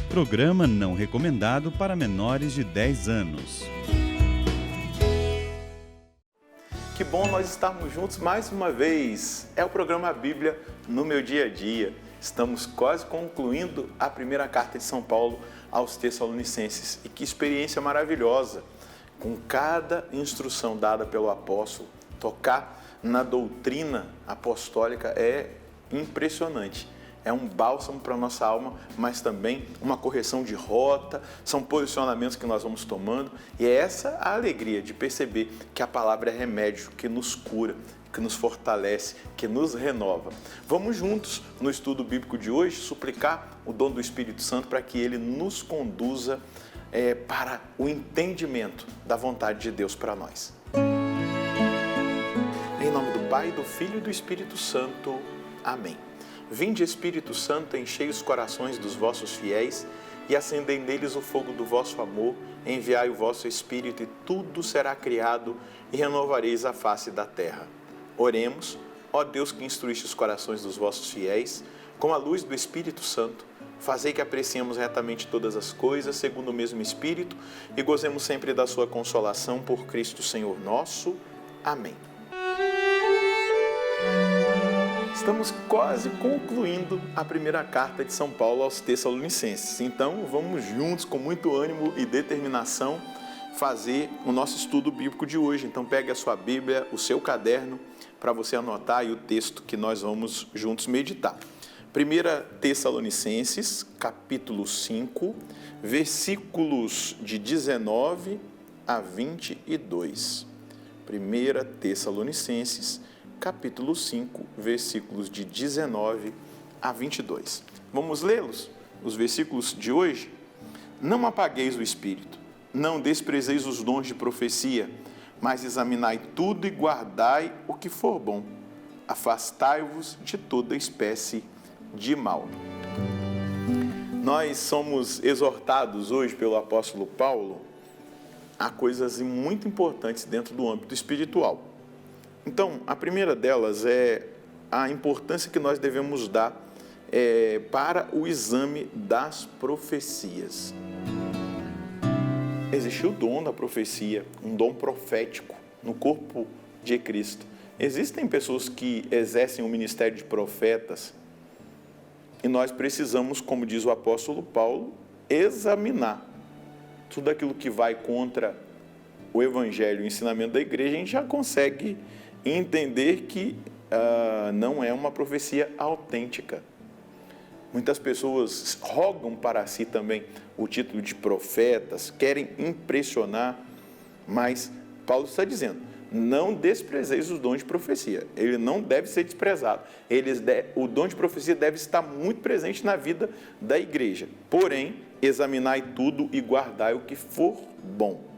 Programa não recomendado para menores de 10 anos. Que bom nós estarmos juntos mais uma vez. É o programa Bíblia no meu dia a dia. Estamos quase concluindo a primeira carta de São Paulo aos Tessalonicenses. E que experiência maravilhosa! Com cada instrução dada pelo apóstolo, tocar na doutrina apostólica é impressionante. É um bálsamo para a nossa alma, mas também uma correção de rota, são posicionamentos que nós vamos tomando. E é essa a alegria de perceber que a palavra é remédio, que nos cura, que nos fortalece, que nos renova. Vamos juntos, no estudo bíblico de hoje, suplicar o dom do Espírito Santo para que ele nos conduza para o entendimento da vontade de Deus para nós. Em nome do Pai, do Filho e do Espírito Santo. Amém. Vinde, Espírito Santo, enchei os corações dos vossos fiéis e acendei neles o fogo do vosso amor. Enviai o vosso Espírito e tudo será criado e renovareis a face da terra. Oremos, ó Deus que instruíste os corações dos vossos fiéis, com a luz do Espírito Santo, fazei que apreciemos retamente todas as coisas, segundo o mesmo Espírito, e gozemos sempre da sua consolação por Cristo Senhor nosso. Amém. Estamos quase concluindo a primeira carta de São Paulo aos Tessalonicenses. Então, vamos juntos, com muito ânimo e determinação, fazer o nosso estudo bíblico de hoje. Então, pegue a sua Bíblia, o seu caderno, para você anotar aí o texto que nós vamos juntos meditar. 1 Tessalonicenses, capítulo 5, versículos de 19 a 22. 1 Tessalonicenses, capítulo 5, versículos de 19 a 22. Vamos lê-los, os versículos de hoje? Não apagueis o espírito, não desprezeis os dons de profecia, mas examinai tudo e guardai o que for bom. Afastai-vos de toda espécie de mal. Nós somos exortados hoje pelo apóstolo Paulo a coisas muito importantes dentro do âmbito espiritual. Então, a primeira delas é a importância que nós devemos dar para o exame das profecias. Existe o dom da profecia, um dom profético no corpo de Cristo. Existem pessoas que exercem o ministério de profetas e nós precisamos, como diz o apóstolo Paulo, examinar tudo aquilo que vai contra o evangelho, o ensinamento da igreja. A gente já consegue entender que não é uma profecia autêntica. Muitas pessoas rogam para si também o título de profetas, querem impressionar, mas Paulo está dizendo, não desprezeis os dons de profecia. Ele não deve ser desprezado. O dom de profecia deve estar muito presente na vida da igreja. Porém, examinai tudo e guardai o que for bom.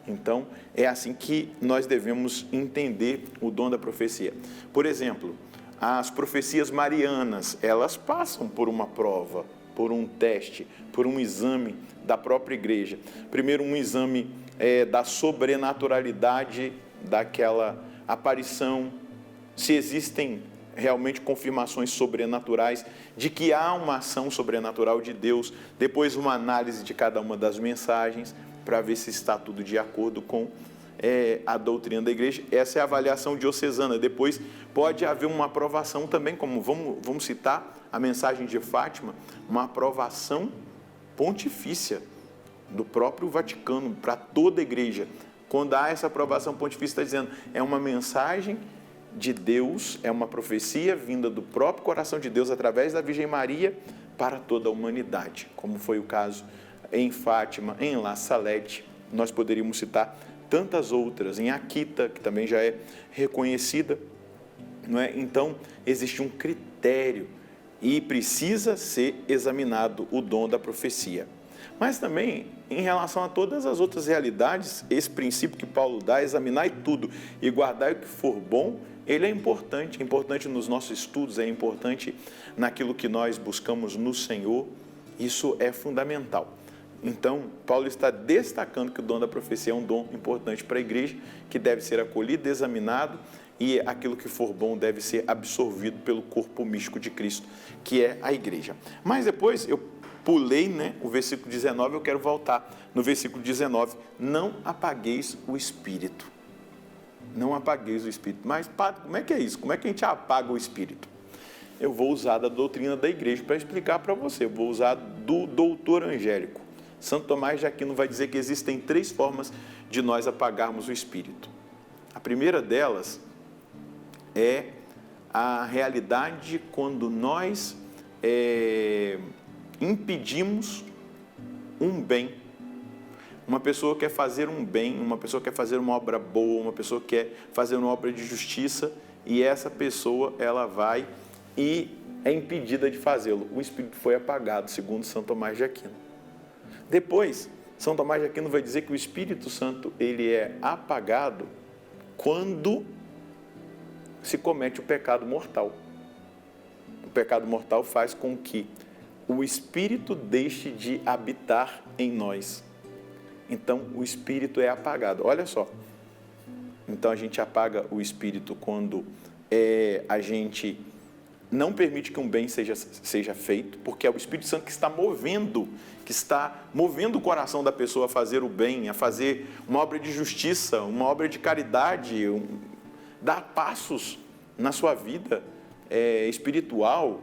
Então, é assim que nós devemos entender o dom da profecia. Por exemplo, as profecias marianas, elas passam por uma prova, por um teste, por um exame da própria igreja. Primeiro, um exame da sobrenaturalidade daquela aparição, se existem realmente confirmações sobrenaturais de que há uma ação sobrenatural de Deus. Depois, uma análise de cada uma das mensagens, para ver se está tudo de acordo com a doutrina da igreja. Essa é a avaliação diocesana. Depois pode haver uma aprovação também, como vamos citar a mensagem de Fátima, uma aprovação pontifícia do próprio Vaticano para toda a igreja. Quando há essa aprovação pontifícia, está dizendo, é uma mensagem de Deus, é uma profecia vinda do próprio coração de Deus através da Virgem Maria para toda a humanidade, como foi o caso em Fátima, em La Salette. Nós poderíamos citar tantas outras, em Akita, que também já é reconhecida, não é? Então, existe um critério e precisa ser examinado o dom da profecia. Mas também, em relação a todas as outras realidades, esse princípio que Paulo dá, examinar tudo e guardar o que for bom, ele é importante nos nossos estudos, é importante naquilo que nós buscamos no Senhor, isso é fundamental. Então, Paulo está destacando que o dom da profecia é um dom importante para a igreja, que deve ser acolhido, examinado e aquilo que for bom deve ser absorvido pelo corpo místico de Cristo, que é a igreja. Mas depois eu pulei, o versículo 19, eu quero voltar no versículo 19, não apagueis o Espírito. Não apagueis o Espírito. Mas, padre, como é que é isso? Como é que a gente apaga o Espírito? Eu vou usar da doutrina da igreja para explicar para você. Eu vou usar do doutor Angélico. Santo Tomás de Aquino vai dizer que existem 3 formas de nós apagarmos o Espírito. A primeira delas é a realidade quando nós impedimos um bem. Uma pessoa quer fazer um bem, uma pessoa quer fazer uma obra boa, uma pessoa quer fazer uma obra de justiça e essa pessoa, ela vai e é impedida de fazê-lo. O Espírito foi apagado, segundo São Tomás de Aquino. Depois, São Tomás de Aquino vai dizer que o Espírito Santo, ele é apagado quando se comete o pecado mortal. O pecado mortal faz com que o Espírito deixe de habitar em nós. Então, o Espírito é apagado. Olha só. Então, a gente apaga o Espírito quando a gente não permite que um bem seja feito, porque é o Espírito Santo que está movendo o coração da pessoa a fazer o bem, a fazer uma obra de justiça, uma obra de caridade, dar passos na sua vida espiritual.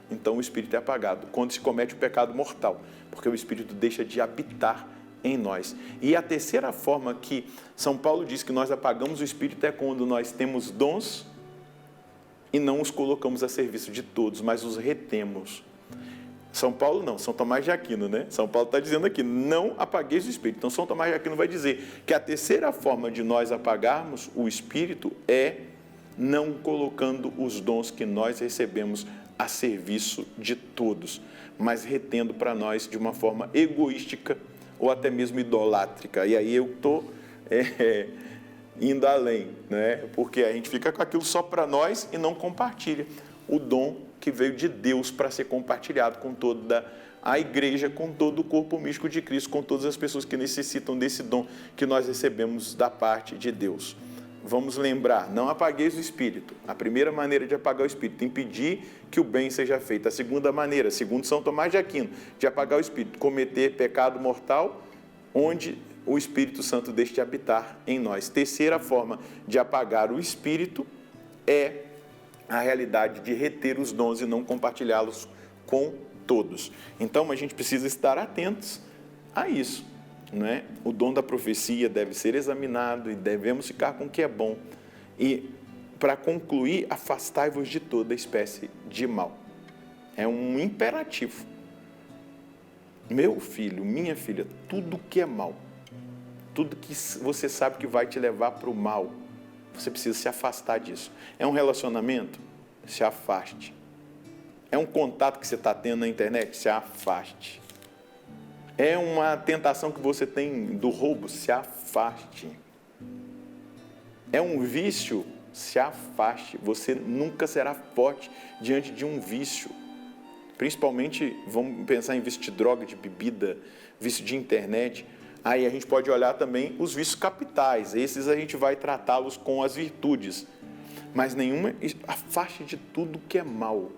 Então, o Espírito é apagado quando se comete o pecado mortal, porque o Espírito deixa de habitar em nós. E a terceira forma que São Paulo diz que nós apagamos o Espírito é quando nós temos dons e não os colocamos a serviço de todos, mas os retemos. São Paulo não, São Tomás de Aquino, São Paulo está dizendo aqui, não apagueis o Espírito. Então, São Tomás de Aquino vai dizer que a terceira forma de nós apagarmos o Espírito é não colocando os dons que nós recebemos a serviço de todos, mas retendo para nós de uma forma egoística ou até mesmo idolátrica. E aí eu estou indo além, porque a gente fica com aquilo só para nós e não compartilha o dom que veio de Deus para ser compartilhado com toda a igreja, com todo o corpo místico de Cristo, com todas as pessoas que necessitam desse dom que nós recebemos da parte de Deus. Vamos lembrar, não apagueis o Espírito. A primeira maneira de apagar o Espírito, impedir que o bem seja feito. A segunda maneira, segundo São Tomás de Aquino, de apagar o Espírito, cometer pecado mortal, onde o Espírito Santo deixa de habitar em nós. Terceira forma de apagar o Espírito é a realidade de reter os dons e não compartilhá-los com todos. Então, a gente precisa estar atentos a isso. O dom da profecia deve ser examinado e devemos ficar com o que é bom. E, para concluir, afastai-vos de toda espécie de mal. É um imperativo. Meu filho, minha filha, tudo que é mal, tudo que você sabe que vai te levar para o mal, você precisa se afastar disso. É um relacionamento? Se afaste. É um contato que você está tendo na internet? Se afaste. É uma tentação que você tem do roubo? Se afaste. É um vício? Se afaste. Você nunca será forte diante de um vício. Principalmente, vamos pensar em vício de droga, de bebida, vício de internet. Aí a gente pode olhar também os vícios capitais. Esses a gente vai tratá-los com as virtudes. Mas nenhuma, afaste de tudo que é mal.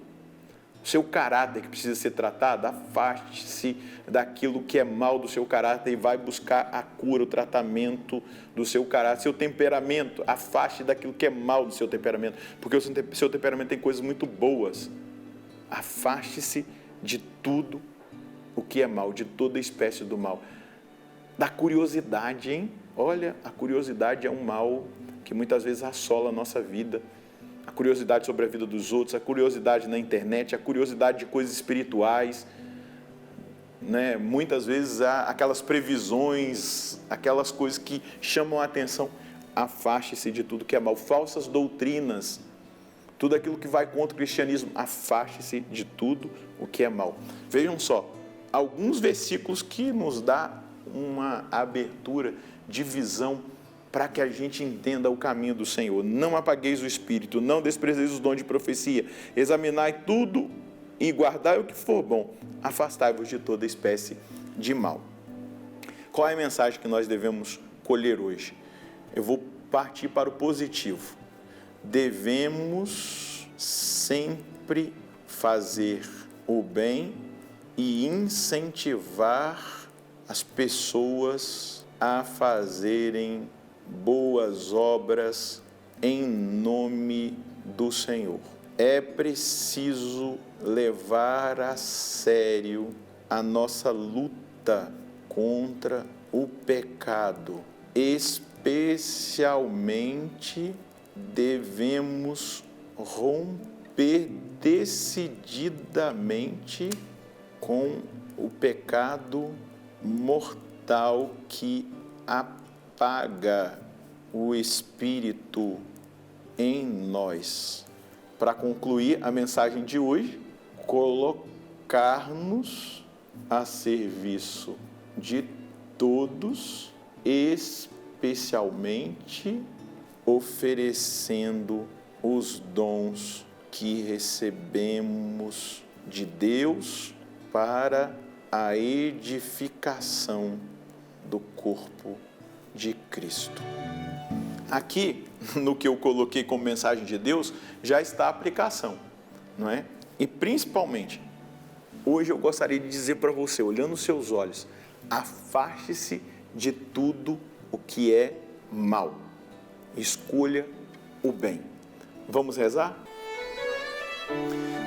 O seu caráter que precisa ser tratado, afaste-se daquilo que é mal do seu caráter e vai buscar a cura, o tratamento do seu caráter. Seu temperamento, afaste daquilo que é mal do seu temperamento, porque o seu temperamento tem coisas muito boas. Afaste-se de tudo o que é mal, de toda espécie do mal. Da curiosidade, hein? Olha, a curiosidade é um mal que muitas vezes assola a nossa vida. A curiosidade sobre a vida dos outros, a curiosidade na internet, a curiosidade de coisas espirituais, Muitas vezes há aquelas previsões, aquelas coisas que chamam a atenção. Afaste-se de tudo que é mal, falsas doutrinas, tudo aquilo que vai contra o cristianismo, afaste-se de tudo o que é mal. Vejam só, alguns versículos que nos dá uma abertura de visão para que a gente entenda o caminho do Senhor. Não apagueis o Espírito, não desprezeis os dons de profecia, examinai tudo e guardai o que for bom, afastai-vos de toda espécie de mal. Qual é a mensagem que nós devemos colher hoje? Eu vou partir para o positivo. devemos sempre fazer o bem e incentivar as pessoas a fazerem boas obras em nome do Senhor. É preciso levar a sério a nossa luta contra o pecado. Especialmente devemos romper decididamente com o pecado mortal que apaga o Espírito em nós. Para concluir a mensagem de hoje, colocar-nos a serviço de todos, especialmente oferecendo os dons que recebemos de Deus para a edificação do corpo de Cristo. Aqui, no que eu coloquei como mensagem de Deus, já está a aplicação, não é? E principalmente, hoje eu gostaria de dizer para você, olhando os seus olhos, afaste-se de tudo o que é mal. Escolha o bem. Vamos rezar?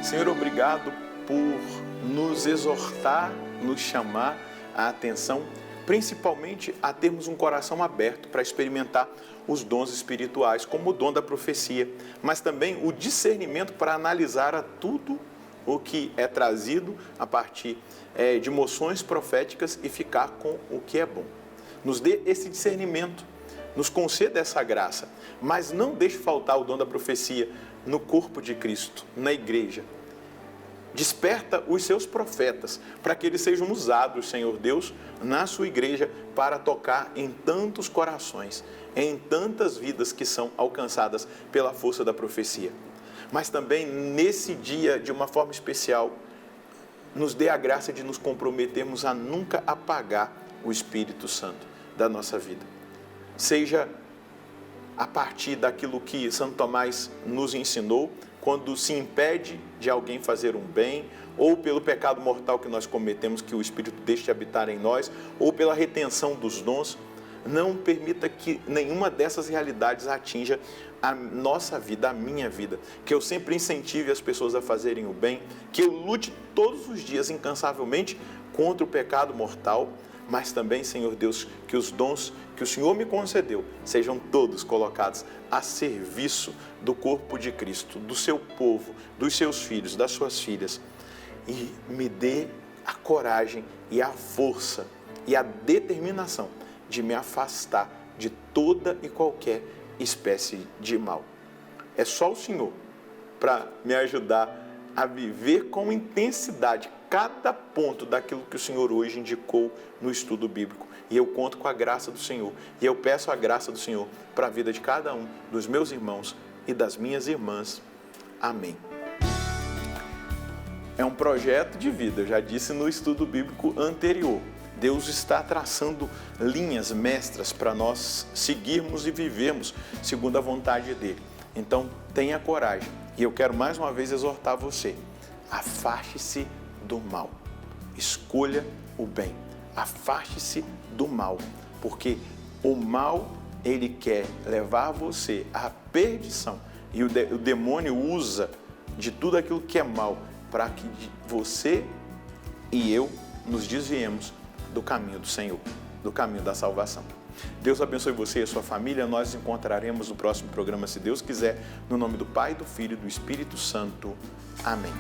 Senhor, obrigado por nos exortar, nos chamar a atenção, principalmente a termos um coração aberto para experimentar os dons espirituais, como o dom da profecia, mas também o discernimento para analisar a tudo o que é trazido a partir de moções proféticas e ficar com o que é bom. Nos dê esse discernimento, nos conceda essa graça, mas não deixe faltar o dom da profecia no corpo de Cristo, na igreja. Desperta os seus profetas para que eles sejam usados, Senhor Deus, na sua igreja para tocar em tantos corações, em tantas vidas que são alcançadas pela força da profecia. Mas também nesse dia, de uma forma especial, nos dê a graça de nos comprometermos a nunca apagar o Espírito Santo da nossa vida. Seja a partir daquilo que Santo Tomás nos ensinou, quando se impede de alguém fazer um bem, ou pelo pecado mortal que nós cometemos, que o Espírito deixe de habitar em nós, ou pela retenção dos dons, não permita que nenhuma dessas realidades atinja a nossa vida, a minha vida. Que eu sempre incentive as pessoas a fazerem o bem, que eu lute todos os dias incansavelmente contra o pecado mortal, mas também, Senhor Deus, que os dons que o Senhor me concedeu sejam todos colocados a serviço do corpo de Cristo, do seu povo, dos seus filhos, das suas filhas. E me dê a coragem e a força e a determinação de me afastar de toda e qualquer espécie de mal. É só o Senhor para me ajudar a viver com intensidade cada ponto daquilo que o Senhor hoje indicou no estudo bíblico. E eu conto com a graça do Senhor. E eu peço a graça do Senhor para a vida de cada um dos meus irmãos e das minhas irmãs. Amém. É um projeto de vida, eu já disse no estudo bíblico anterior. Deus está traçando linhas mestras para nós seguirmos e vivermos segundo a vontade dEle. Então, tenha coragem. E eu quero mais uma vez exortar você. Afaste-se do mal. Escolha o bem. Afaste-se do mal. Porque o mal, ele quer levar você à perdição. E o demônio usa de tudo aquilo que é mal para que você e eu nos desviemos do caminho do Senhor, do caminho da salvação. Deus abençoe você e a sua família. Nós nos encontraremos no próximo programa, se Deus quiser, no nome do Pai, do Filho e do Espírito Santo. Amém.